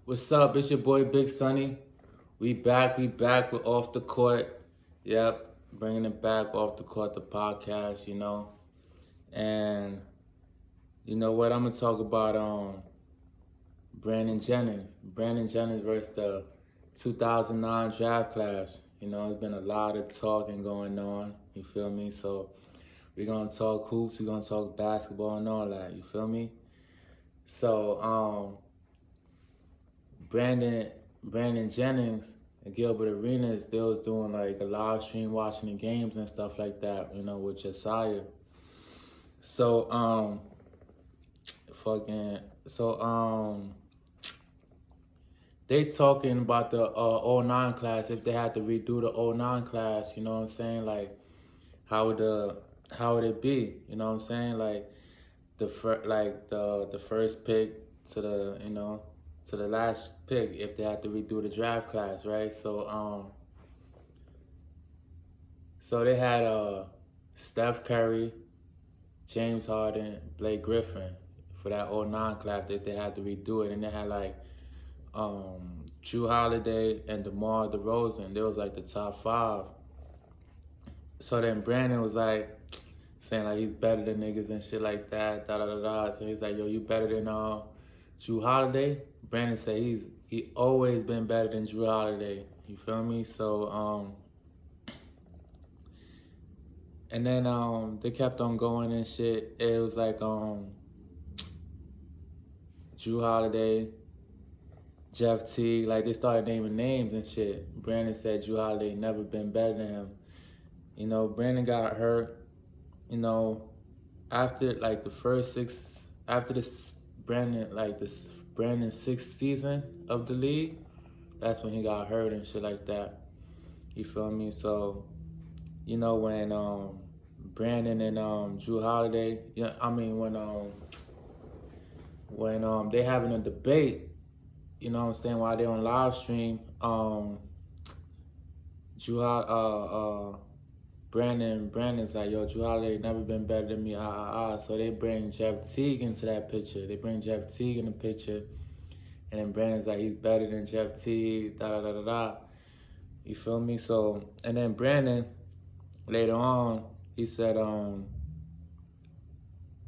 What's up? It's your boy Big Sonny. We back with Off the Court. Yep, bringing it back off the court, the podcast. And you know what? I'm gonna talk about Brandon Jennings. Brandon Jennings versus the 2009 draft class. There's been a lot of talking going on. You feel me? So we're gonna talk hoops. We're gonna talk basketball and all that. You feel me? So Brandon Jennings and Gilbert Arenas, they was doing like a live stream watching the games and stuff like that, with Josiah. So they talking about the 09 class, if they had to redo the 09 class, you know what I'm saying? Like how would it be? You know what I'm saying? Like the first pick to the last pick, if they had to redo the draft class, right? So they had Steph Curry, James Harden, Blake Griffin for that 09 class that they had to redo it, and they had like Drew Holiday and DeMar DeRozan. They was like the top 5. So then Brandon was like saying like he's better than niggas and shit like that, da da da da. So he's like, yo, you better than Drew Holiday? Brandon said he always been better than Drew Holiday. You feel me? So and then they kept on going and shit. It was like Drew Holiday, Jeff Teague, like they started naming names and shit. Brandon said Drew Holiday never been better than him. Brandon got hurt, after like the first after this Brandon's 6th season of the league, that's when he got hurt and shit like that. You feel me? So, when Brandon and Drew Holiday, when they having a debate, you know what I'm saying, while they on live stream, Brandon's like, yo, Drew Holiday never been better than me, So they bring Jeff Teague into that picture. They bring Jeff Teague in the picture, and then Brandon's like, he's better than Jeff Teague, da da da da da. You feel me? So, and then Brandon, later on, he said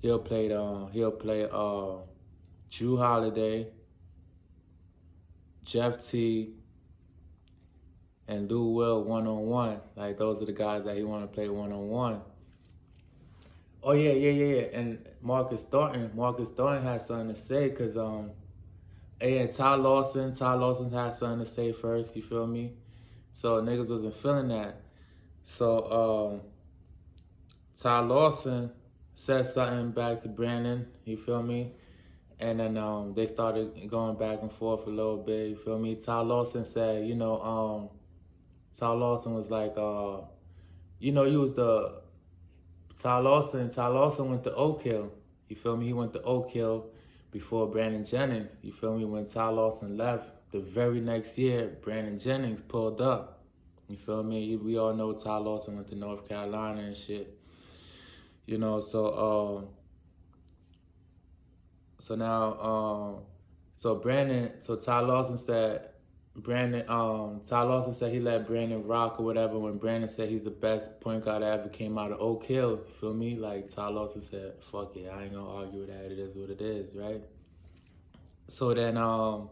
he'll play Drew Holiday, Jeff Teague, and Lou Will one-on-one. Like, those are the guys that he want to play one-on-one. Oh, yeah. And Marcus Thornton had something to say, because, Ty Lawson had something to say first, you feel me? So niggas wasn't feeling that. So Ty Lawson said something back to Brandon, you feel me? And then they started going back and forth a little bit, you feel me? Ty Lawson said, Ty Lawson was like, Ty Lawson went to Oak Hill, you feel me? He went to Oak Hill before Brandon Jennings, you feel me? When Ty Lawson left, the very next year, Brandon Jennings pulled up, you feel me? We all know Ty Lawson went to North Carolina and shit, So Ty Lawson said he let Brandon rock or whatever when Brandon said he's the best point guard that ever came out of Oak Hill. You feel me? Like Ty Lawson said, fuck it, I ain't gonna argue with that. It is what it is, right? So then now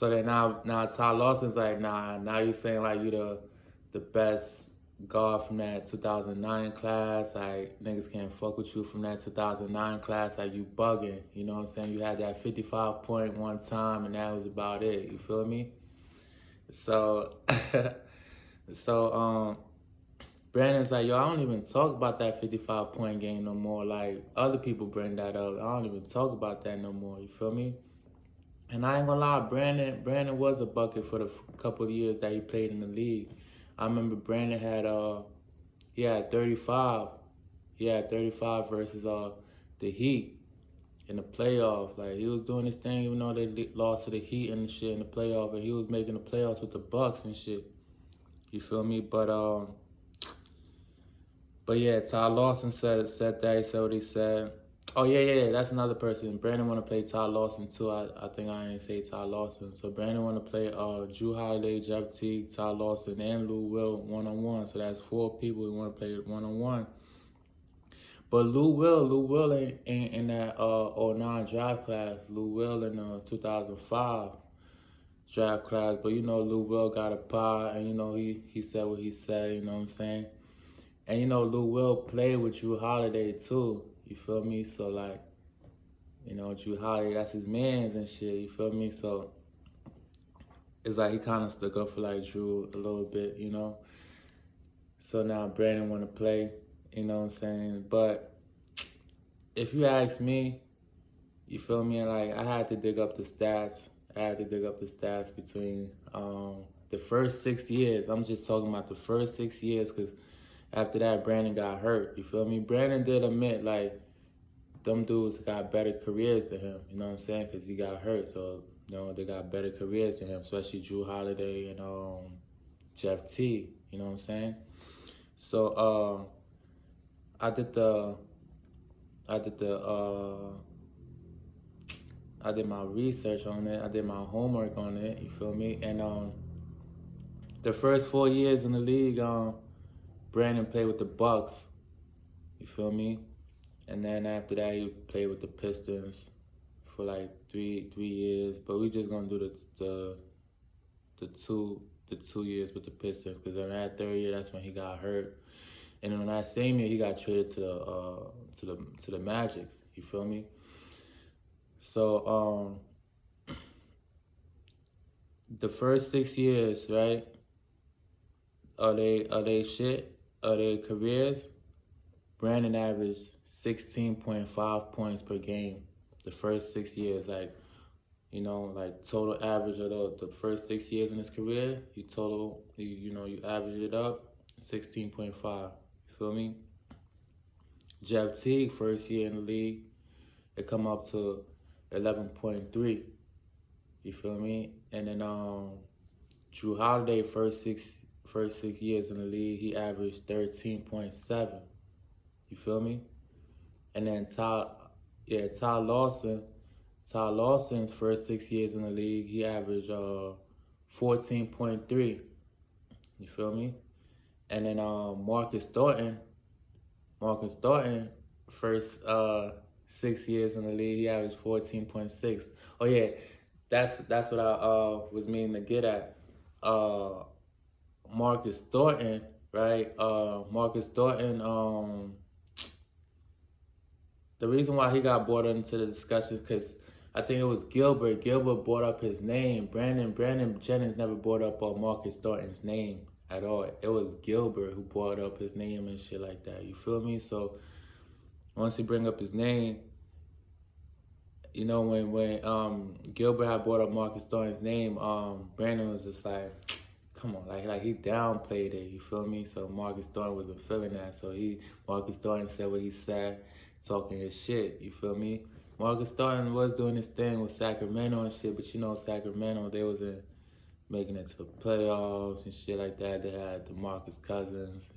Ty Lawson's like, nah, now you saying like you the best guard from that 2009 class, like niggas can't fuck with you from that 2009 class, like you bugging, you know what I'm saying? You had that 55 point one time and that was about it, you feel me? So Brandon's like, yo, I don't even talk about that 55 point game no more. Like other people bring that up, I don't even talk about that no more, you feel me? And I ain't gonna lie, Brandon was a bucket for the couple of years that he played in the league. I remember Brandon had 35. He had 35 versus the Heat in the playoff. Like he was doing his thing, even though they lost to the Heat and shit in the playoff, and he was making the playoffs with the Bucks and shit. You feel me? But yeah, Ty Lawson said that. He said what he said. Oh yeah. That's another person. Brandon want to play Ty Lawson too. I think I didn't say Ty Lawson. So Brandon want to play Drew Holiday, Jeff Teague, Ty Lawson, and Lou Will 1-on-1. So that's 4 people who want to play 1-on-1. But Lou Will ain't in that '09 draft class. Lou Will in the 2005 draft class. But you know Lou Will got a pie, and you know he said what he said. You know what I'm saying? And you know Lou Will played with Drew Holiday too. You feel me? So like, you know, Drew Holiday, that's his mans and shit. You feel me? So it's like he kind of stuck up for like Drew a little bit, you know. So now Brandon want to play. You know what I'm saying? But if you ask me, you feel me? Like I had to dig up the stats. I had to dig up the stats between the first 6 years. I'm just talking about the first 6 years because after that, Brandon got hurt. You feel me? Brandon did admit like them dudes got better careers than him. You know what I'm saying? Because he got hurt, so you know they got better careers than him, especially Drew Holiday and Jeff T. You know what I'm saying? So I did the I did the I did my research on it. I did my homework on it. You feel me? And the first 4 years in the league, Brandon played with the Bucks. You feel me? And then after that, he played with the Pistons for like three years. But we just gonna do the 2 years with the Pistons because in that third year, that's when he got hurt. And in that same year, he got traded to the Magics. You feel me? So the first 6 years, right? Are they shit? Are they careers? Brandon averaged 16.5 points per game the first 6 years. Like, you know, like total average of the first 6 years in his career, you average it up, 16.5. You feel me? Jeff Teague, first year in the league, it come up to 11.3. You feel me? And then Drew Holiday, first six years in the league, he averaged 13.7. You feel me? And then Ty Lawson's first 6 years in the league, he averaged 14.3. You feel me? And then Marcus Thornton, first 6 years in the league, he averaged 14.6. Oh yeah, that's what I was meaning to get at. Marcus Thornton, right? Marcus Thornton, the reason why he got brought into the discussions because I think it was Gilbert. Gilbert brought up his name. Brandon Jennings never brought up Marcus Thornton's name at all. It was Gilbert who brought up his name and shit like that. You feel me? So once he bring up his name, you know, when Gilbert had brought up Marcus Thornton's name, Brandon was just like, come on, like he downplayed it. You feel me? So Marcus Thornton wasn't feeling that. So Marcus Thornton said what he said, talking his shit. You feel me? Marcus Thornton was doing his thing with Sacramento and shit, but you know Sacramento, they wasn't making it to the playoffs and shit like that. They had DeMarcus Cousins.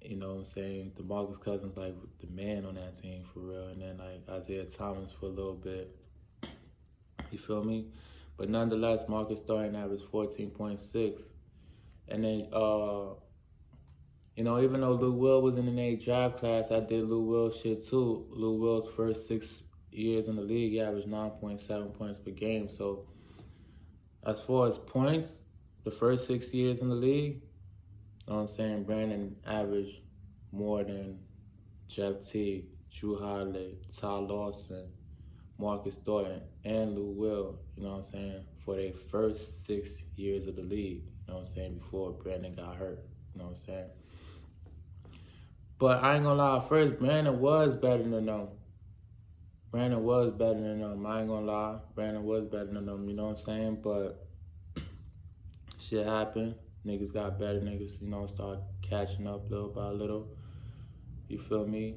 You know what I'm saying? DeMarcus Cousins like the man on that team for real, and then like Isaiah Thomas for a little bit. You feel me? But nonetheless, Marcus Thornton averaged 14.6. And then, you know, even though Lou Will was in the draft class, I did Lou Will shit too. Lou Will's first 6 years in the league, he averaged 9.7 points per game. So as far as points, the first 6 years in the league, you know what I'm saying, Brandon averaged more than Jeff Teague, Drew Holiday, Ty Lawson, Marcus Thornton, and Lou Will, you know what I'm saying, for their first 6 years of the league, you know what I'm saying, before Brandon got hurt, you know what I'm saying. But I ain't gonna lie, first, Brandon was better than them. I ain't gonna lie, Brandon was better than them, you know what I'm saying, but shit happened. Niggas got better, niggas, you know, start catching up little by little, you feel me?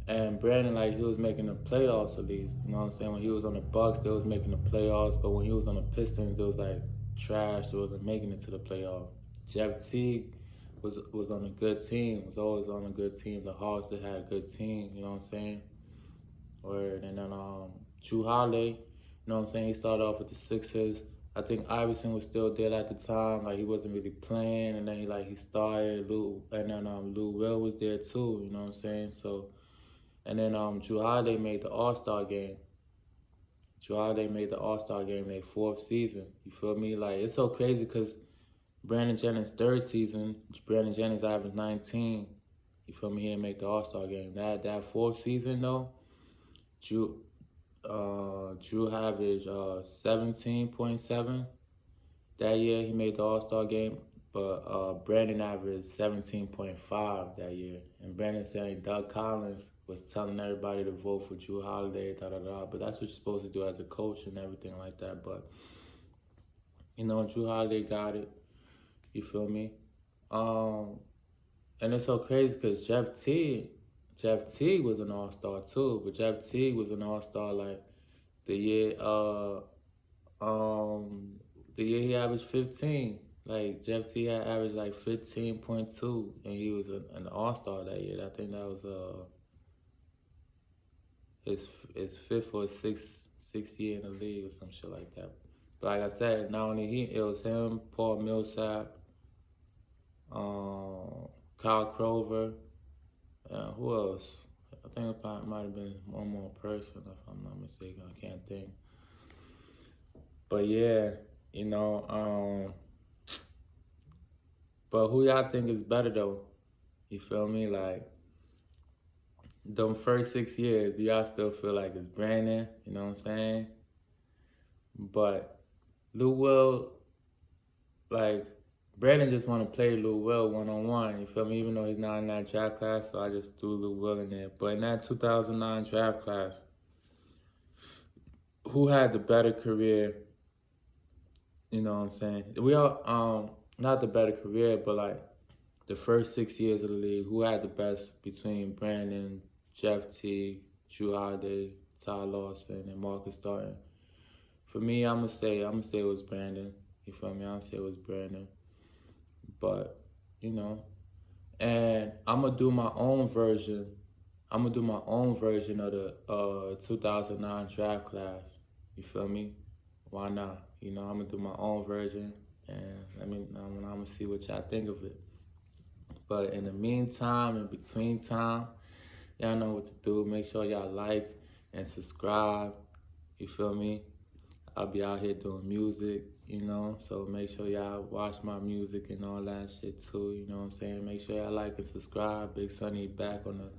And Brandon, like, he was making the playoffs at least. You know what I'm saying? When he was on the Bucks, they was making the playoffs. But when he was on the Pistons, it was like trash. It wasn't making it to the playoff. Jeff Teague was on a good team. Was always on a good team. The Hawks, they had a good team. You know what I'm saying? Word. And then Drew Holiday, you know what I'm saying? He started off with the Sixers. I think Iverson was still there at the time. Like he wasn't really playing, and then he started. Lou Will was there too. You know what I'm saying? So, and then Drew Holiday made the All Star game. Drew Holiday made the All Star game their fourth season. You feel me? Like it's so crazy because Brandon Jennings' third season, Brandon Jennings averaged 19. You feel me? He didn't make the All Star game. That fourth season though, Drew Drew averaged 17.7. That year he made the All Star game, but Brandon averaged 17.5 that year. And Brandon saying Doug Collins was telling everybody to vote for Drew Holiday, da da da. But that's what you're supposed to do as a coach and everything like that. But you know, Drew Holiday got it. You feel me? Um, and it's so crazy because Jeff Teague was an All Star too. But Jeff Teague was an All Star like the year um the year he averaged 15. Like Jeff Teague had averaged like 15.2, and he was an All Star that year. I think that was his fifth or sixth year in the league or some shit like that. But like I said, not only it was him, Paul Millsap, Kyle Krover, who else? I think it might have been one more person if I'm not mistaken. I can't think. But yeah, you know, but who y'all think is better though? You feel me? Like them first 6 years, do y'all still feel like it's Brandon? You know what I'm saying? But Lou Will, like Brandon just want to play Lou Will 1-on-1. You feel me? Even though he's not in that draft class, so I just threw Lou Will in there. But in that 2009 draft class, who had the better career? You know what I'm saying? We all not the better career, but like the first 6 years of the league, who had the best between Brandon, Jeff T, Drew Holiday, Ty Lawson, and Marcus Thornton? For me, I'm gonna say it was Brandon. You feel me? I'm gonna say it was Brandon. But you know, and I'm gonna do my own version. I'm gonna do my own version of the 2009 draft class. You feel me? Why not? You know, I'm gonna do my own version, and I'm gonna see what y'all think of it. But in the meantime, in between time, y'all know what to do. Make sure y'all like and subscribe. You feel me? I'll be out here doing music, you know, so make sure y'all watch my music and all that shit too, you know what I'm saying? Make sure y'all like and subscribe. Big Sonny back on the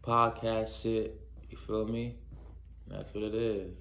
podcast shit, you feel me? That's what it is.